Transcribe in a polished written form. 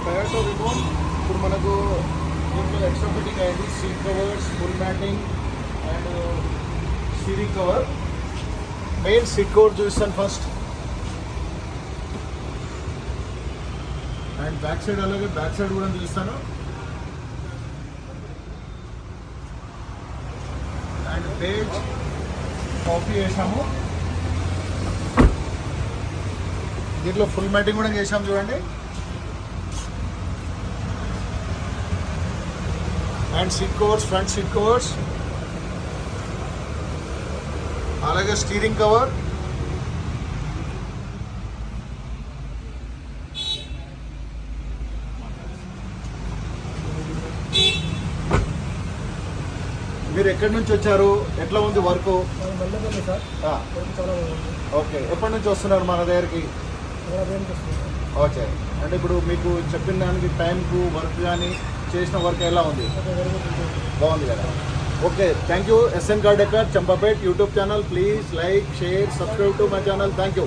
Toyota remote ఇప్పుడు మనకు దీంట్లో ఎక్స్ట్రా ఫిట్టింగ్ అయింది. Seat covers, full matting and steering cover. Main seat cover చూస్తాను ఫస్ట్. అండ్ బ్యాక్ సైడ్ అలాగే బ్యాక్ సైడ్ కూడా చూస్తాను. అండ్ పేజ్ కాపీ చేసాము. దీంట్లో ఫుల్ మ్యాటింగ్ కూడా చేసాము చూడండి. And seat covers, front seat covers, అలాగే స్టీరింగ్ కవర్. మీరు ఎక్కడి నుంచి వచ్చారు? ఎట్లా ఉంది వర్క్? ఓకే, ఎప్పటి నుంచి వస్తున్నారు మన దగ్గరికి? ఓకే, అంటే ఇప్పుడు మీకు చెప్పిన దానికి టైంకు వర్క్ కానీ చేసిన వర్క్ ఎలా ఉంది? బాగుంది కదా. Okay, thank you. SN Car Decor, Champapet YouTube channel. Please like, share, subscribe to my channel. Thank you.